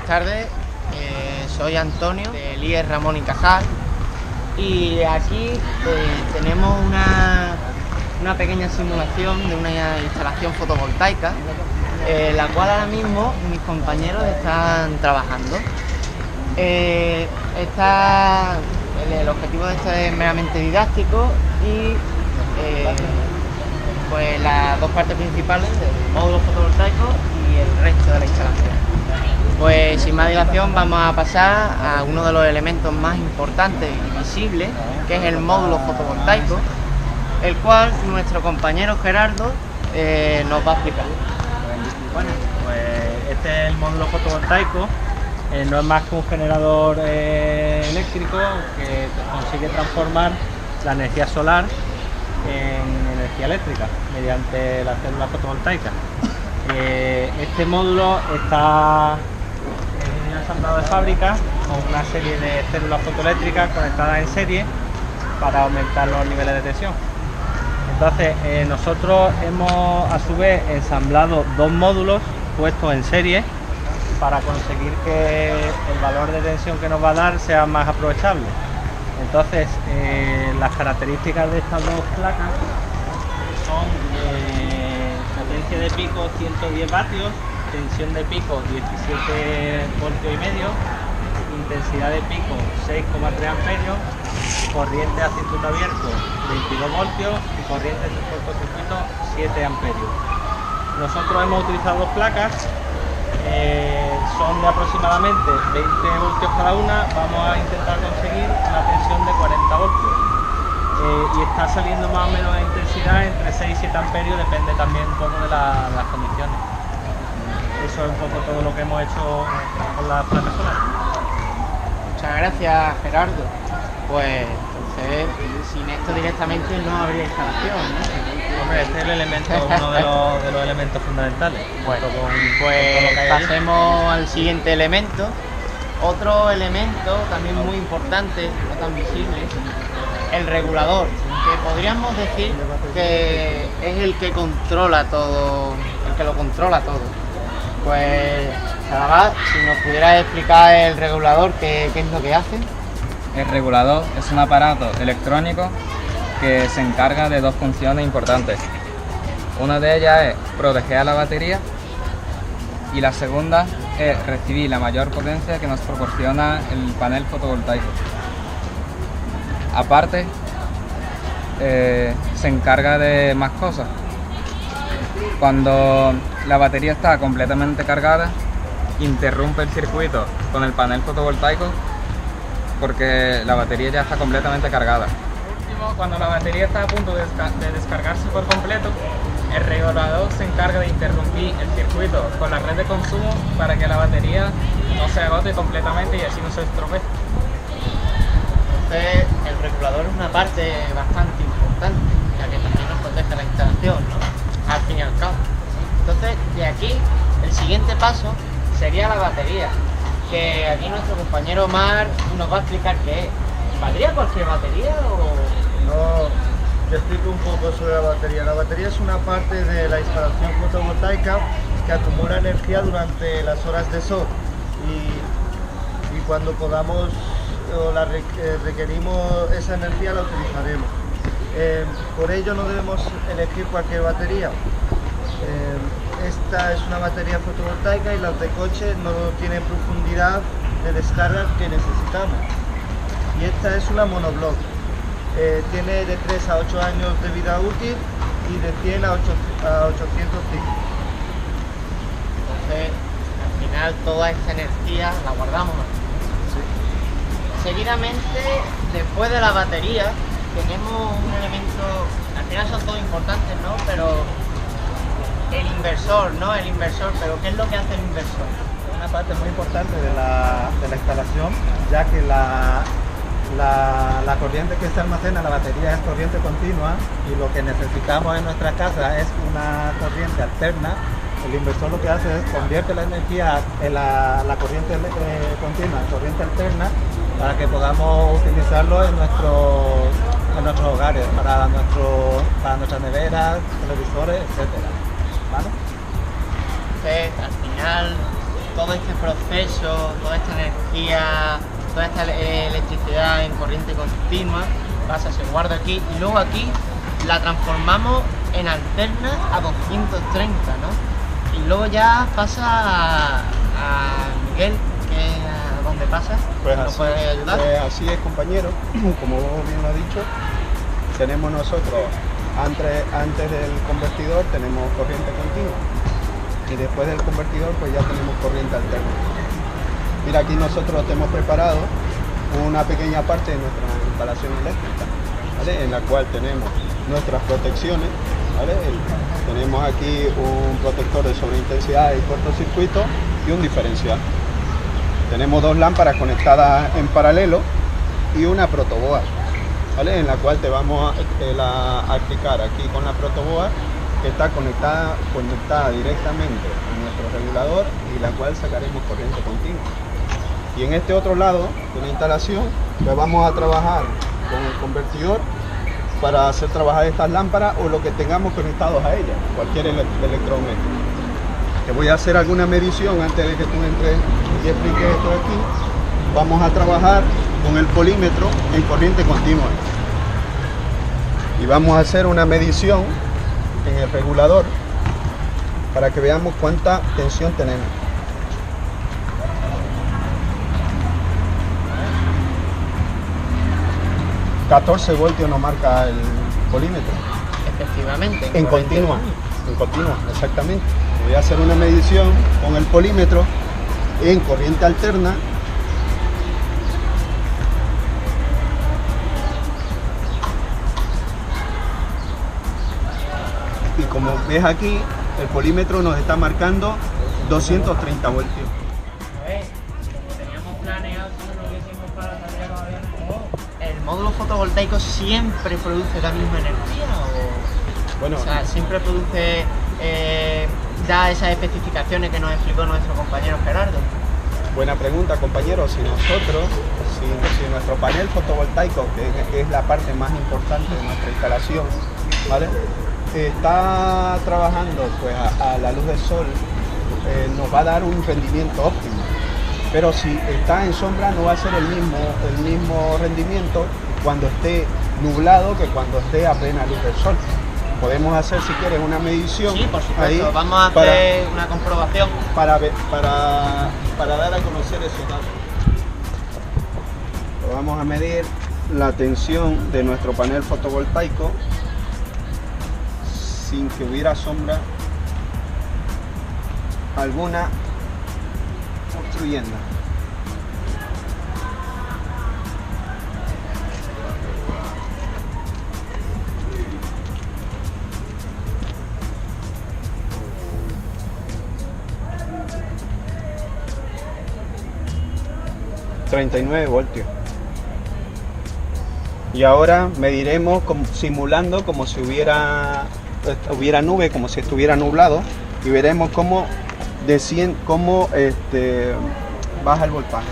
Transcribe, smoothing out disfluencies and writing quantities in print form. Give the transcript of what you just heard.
buenas tardes. Soy Antonio del IES Ramón y Cajal y aquí tenemos una pequeña simulación de una instalación fotovoltaica, la cual ahora mismo mis compañeros están trabajando. El objetivo de esto es meramente didáctico y pues las dos partes principales del módulo fotovoltaico y el resto de la instalación. Pues sin más dilación vamos a pasar a uno de los elementos más importantes y visibles, que es el módulo fotovoltaico, el cual nuestro compañero Gerardo nos va a explicar. Bueno, pues este es el módulo fotovoltaico. No es más que un generador eléctrico que consigue transformar la energía solar en energía eléctrica mediante la célula fotovoltaica. Este módulo está ensamblado de fábrica con una serie de células fotoeléctricas conectadas en serie para aumentar los niveles de tensión. Entonces nosotros hemos a su vez ensamblado dos módulos puestos en serie para conseguir que el valor de tensión que nos va a dar sea más aprovechable. Entonces las características de estas dos placas son potencia de pico 110 vatios, tensión de pico 17 voltios y medio, intensidad de pico 6,3 amperios, corriente a circuito abierto 22 voltios y corriente de cortocircuito 7 amperios. Nosotros hemos utilizado dos placas, son de aproximadamente 20 voltios cada una. Vamos a intentar conseguir una tensión de 40 voltios y está saliendo más o menos la intensidad entre 6 y 7 amperios, depende también un poco de las condiciones. Eso es un poco todo lo que hemos hecho con las placas solares. Muchas gracias, Gerardo. Pues entonces sin esto directamente no habría instalación, ¿no? Hombre, este es el elemento, uno de los elementos fundamentales. Bueno, pues pasemos al siguiente elemento. Otro elemento también muy importante, no tan visible, el regulador, que podríamos decir que es el que controla todo, el que lo controla todo. Pues, Salabás, si nos pudieras explicar el regulador, qué es lo que hace. El regulador es un aparato electrónico que se encarga de dos funciones importantes. Una de ellas es proteger a la batería y la segunda es recibir la mayor potencia que nos proporciona el panel fotovoltaico. Aparte, se encarga de más cosas. Cuando la batería está completamente cargada, interrumpe el circuito con el panel fotovoltaico porque la batería ya está completamente cargada. Cuando la batería está a punto de descargarse por completo, el regulador se encarga de interrumpir el circuito con la red de consumo para que la batería no se agote completamente y así no se estropee. Entonces, el regulador es una parte bastante importante, ya que también nos protege la instalación, ¿no? Al fin y al cabo. Entonces, de aquí, el siguiente paso sería la batería, que aquí nuestro compañero Omar nos va a explicar qué es. ¿Valdría cualquier batería o...? No, te explico un poco sobre la batería. La batería es una parte de la instalación fotovoltaica que acumula energía durante las horas de sol y cuando podamos o requerimos esa energía la utilizaremos. Por ello no debemos elegir cualquier batería. Esta es una batería fotovoltaica y las de coche no tienen profundidad de descarga que necesitamos. Y esta es una monobloc. Tiene de 3 a 8 años de vida útil y de 100 a 800 ciclos. Entonces, al final toda esta energía la guardamos. Sí. Seguidamente, después de la batería, tenemos un elemento, al final son todos importantes, ¿no? Pero el inversor, ¿no? El inversor, pero ¿qué es lo que hace el inversor? Una parte muy importante de la instalación, ya que la corriente que se almacena en la batería es corriente continua y lo que necesitamos en nuestra casa es una corriente alterna. El inversor lo que hace es convierte la energía en la corriente continua en corriente alterna para que podamos utilizarlo en nuestros hogares, para nuestras neveras, televisores, etcétera. ¿Vale? Entonces, al final, todo este proceso, toda esta energía, toda esta electricidad en corriente continua, pasa, se guarda aquí y luego aquí la transformamos en alterna a 230, ¿no? Y luego ya pasa a Miguel, que es a donde pasa, Pues ¿nos así, puede ayudar? pues así es, compañero, como vos bien lo has dicho, tenemos nosotros antes del convertidor tenemos corriente continua y después del convertidor pues ya tenemos corriente alterna. Mira, aquí nosotros hemos preparado una pequeña parte de nuestra instalación eléctrica, ¿vale? En la cual tenemos nuestras protecciones, ¿vale? Tenemos aquí un protector de sobreintensidad y cortocircuito y un diferencial. Tenemos dos lámparas conectadas en paralelo y una protoboard, ¿vale? En la cual te vamos a explicar aquí con la protoboard, que está conectada directamente a nuestro regulador y la cual sacaremos corriente continua. Y en este otro lado de la instalación pues vamos a trabajar con el convertidor para hacer trabajar estas lámparas o lo que tengamos conectados a ellas, cualquier electrodoméstico. Te voy a hacer alguna medición antes de que tú entres y expliques esto aquí. Vamos a trabajar con el polímetro en corriente continua y vamos a hacer una medición en el regulador para que veamos cuánta tensión tenemos. $14 voltios nos marca el polímetro. Efectivamente. En continua, exactamente. Voy a hacer una medición con el polímetro en corriente alterna. Y como ves aquí, el polímetro nos está marcando 230 voltios. A ver, como teníamos planeado, lo que hicimos para salir a la ¿El módulo fotovoltaico siempre produce la misma energía Bueno, o sea, siempre produce, da esas especificaciones que nos explicó nuestro compañero Gerardo? buena pregunta, compañero. Si nuestro panel fotovoltaico, que es la parte más importante de nuestra instalación, ¿vale?, está trabajando pues a la luz del sol, nos va a dar un rendimiento óptimo. Pero si está en sombra no va a ser el mismo rendimiento cuando esté nublado que cuando esté a plena luz del sol. Podemos hacer, si quieres, una medición. Sí, por supuesto. Ahí Vamos a hacer una comprobación. para dar a conocer esos datos. Vamos a medir la tensión de nuestro panel fotovoltaico sin que hubiera sombra alguna obstruyendo. $39 voltios. Y ahora mediremos simulando como si hubiera nube, como si estuviera nublado, y veremos cómo baja el voltaje.